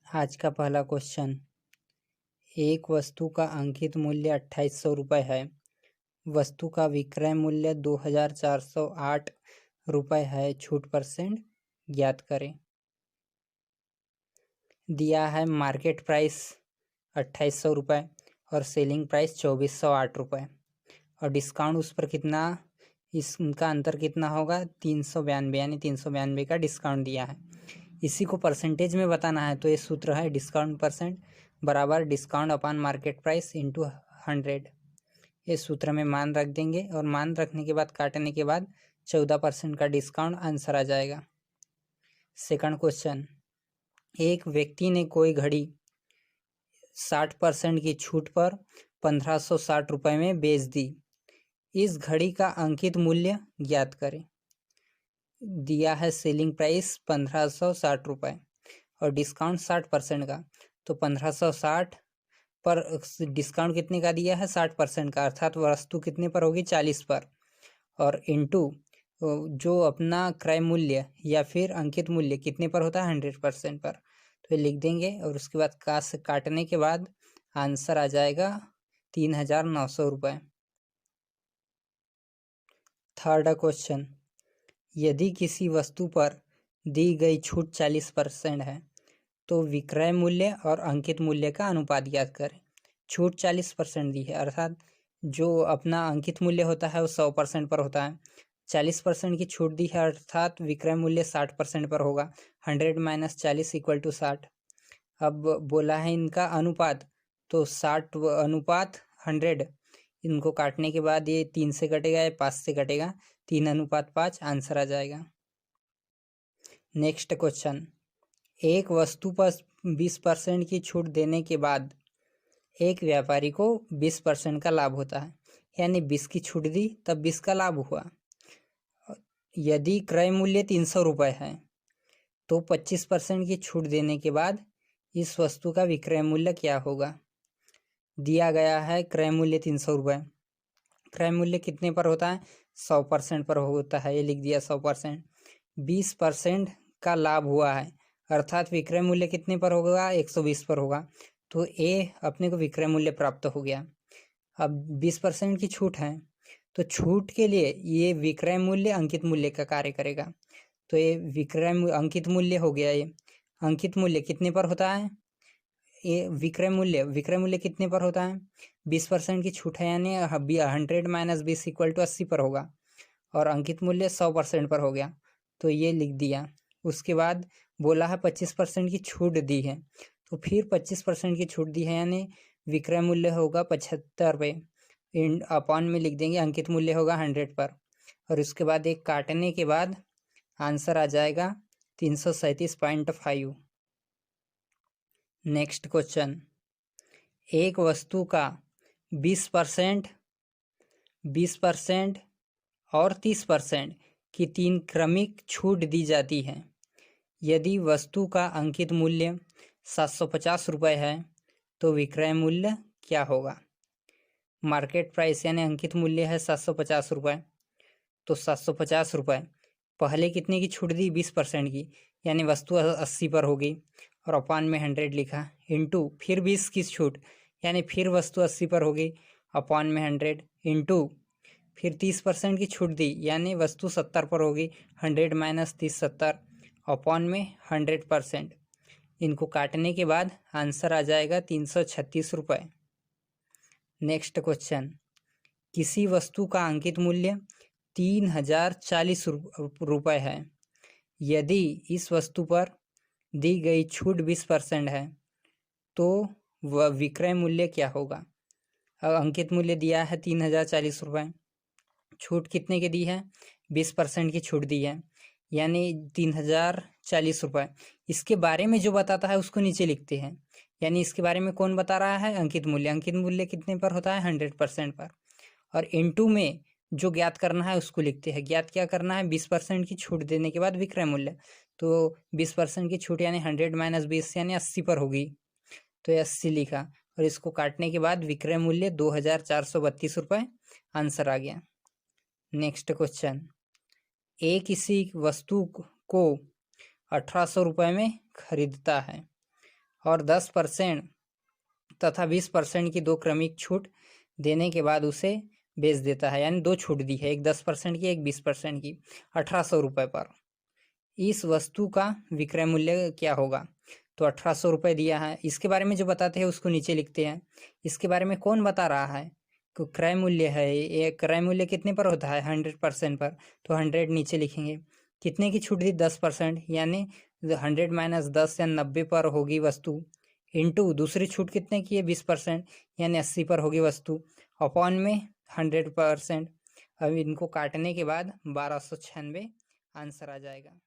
आज का पहला क्वेश्चन, एक वस्तु का अंकित मूल्य 2800 रुपये है। वस्तु का विक्रय मूल्य 2408 रुपये है। छूट परसेंट ज्ञात करें। दिया है मार्केट प्राइस 2800 रुपये और सेलिंग प्राइस 2408 रुपये और डिस्काउंट उस पर कितना, इसका अंतर कितना होगा 392, यानी 392 का डिस्काउंट दिया है। इसी को परसेंटेज में बताना है, तो ये सूत्र है डिस्काउंट परसेंट बराबर discount upon market price into 100। ये सूत्र में मान रख देंगे और मान रखने के बाद काटने के बाद 14% का डिस्काउंट आंसर आ जाएगा। सेकंड क्वेश्चन, एक व्यक्ति ने कोई घड़ी 60% की छूट पर 1560 रुपये में बेच दी। इस घड़ी का अंकित मूल्य ज्ञात करें। दिया है सेलिंग प्राइस 1560 रुपये और डिस्काउंट 60% का, तो 1560 पर डिस्काउंट कितने का दिया है 60% का, अर्थात वस्तु कितने पर होगी 40 पर, और इनटू जो अपना क्रय मूल्य या फिर अंकित मूल्य कितने पर होता है 100% पर। तो ये लिख देंगे और उसके बाद काटने के बाद आंसर आ जाएगा 3900 रुपये। थर्ड क्वेश्चन, यदि किसी वस्तु पर दी गई छूट 40% है तो विक्रय मूल्य और अंकित मूल्य का अनुपात ज्ञात करें। छूट 40% दी है, अर्थात जो अपना अंकित मूल्य होता है वो 100% पर होता है। 40% की छूट दी है, अर्थात विक्रय मूल्य 60% पर होगा। 100 - 40 = 60। अब बोला है इनका अनुपात, तो 60 अनुपात 100। इनको काटने के बाद ये 3 से कटेगा या 5 से कटेगा, 3:5 आंसर आ जाएगा। नेक्स्ट क्वेश्चन, एक वस्तु पर 20% की छूट देने के बाद एक व्यापारी को 20% का लाभ होता है, यानी 20 की छूट दी तब 20 का लाभ हुआ। यदि क्रय मूल्य 300 रुपये है तो 25% की छूट देने के बाद इस वस्तु का विक्रय मूल्य क्या होगा। दिया गया है क्रय मूल्य 300 रुपये। क्रय मूल्य कितने पर होता है 100% पर होता है, ये लिख दिया 100%। 20% का लाभ हुआ है, अर्थात विक्रय मूल्य कितने पर होगा 120 पर होगा, तो ए अपने को विक्रय मूल्य प्राप्त हो गया। अब 20% की छूट है, तो छूट के लिए ये विक्रय मूल्य अंकित मूल्य का कार्य करेगा, तो ये विक्रय अंकित मूल्य हो गया। ये अंकित मूल्य कितने पर होता है, ये विक्रय मूल्य कितने पर होता है 20% की छूट है, यानी 100 - 20 = 80 पर होगा, और अंकित मूल्य 100% पर हो गया, तो ये लिख दिया। उसके बाद बोला है 25% की छूट दी है, तो फिर 25% की छूट दी है, यानी विक्रय मूल्य होगा 75 रुपये। अपॉन में लिख देंगे अंकित मूल्य होगा 100 पर, और उसके बाद एक काटने के बाद आंसर आ जाएगा 337.5। नेक्स्ट क्वेश्चन, एक वस्तु का 20%, 20% और 30% की 3 क्रमिक छूट दी जाती है। यदि वस्तु का अंकित मूल्य 750 रुपये है तो विक्रय मूल्य क्या होगा। मार्केट प्राइस यानी अंकित मूल्य है 750 रुपये, तो 750 रुपये पहले कितने की छूट दी 20% की, यानी वस्तु 80 पर होगी, और अपॉन में 100 लिखा, इंटू फिर 20 की छूट, यानी फिर वस्तु 80 पर होगी, अपॉन में 100, इंटू फिर 30% की छूट दी, यानी वस्तु 70 पर होगी, 100 - 30 70, अपॉन में 100%। इनको काटने के बाद आंसर आ जाएगा 336 रुपये। नेक्स्ट क्वेश्चन, किसी वस्तु का अंकित मूल्य 3040 रुपये है। यदि इस वस्तु पर दी गई छूट 20% है तो वह विक्रय मूल्य क्या होगा। अब अंकित मूल्य दिया है 3040 रुपये, छूट कितने की दी है 20% की छूट दी है, यानी 3040 रुपये। इसके बारे में जो बताता है उसको नीचे लिखते हैं, यानी इसके बारे में कौन बता रहा है अंकित मूल्य। अंकित मूल्य कितने पर होता है 100% पर, और इनटू में जो ज्ञात करना है उसको लिखते हैं। ज्ञात क्या करना है 20% की छूट देने के बाद विक्रय मूल्य, तो 20% की छूट यानी 100 - 20 यानी 80 पर होगी, तो ये 80 लिखा, और इसको काटने के बाद विक्रय मूल्य 2432 रुपये आंसर आ गया। नेक्स्ट क्वेश्चन, ए किसी वस्तु को 1800 रुपये में खरीदता है और 10% तथा 20% की 2 क्रमिक छूट देने के बाद उसे बेच देता है, यानी 2 छूट दी है, एक 10% की, एक 20% की, 1800 रुपये पर। इस वस्तु का विक्रय मूल्य क्या होगा? तो 1800 रुपये दिया है। इसके बारे में जो बताते हैं उसको नीचे लिखते हैं। इसके बारे में कौन बता रहा है? तो क्रय मूल्य है ये। क्रय मूल्य कितने पर होता है? 100% पर। तो 100 नीचे लिखेंगे। कितने की छूट दी? 10%, यानी 100 माइनस 10 या 90 पर होगी वस्तु, इंटू दूसरी छूट कितने की है? 20%, यानी 80 पर होगी वस्तु, अपॉन में 100%। अब इनको काटने के बाद 1296 आंसर आ जाएगा।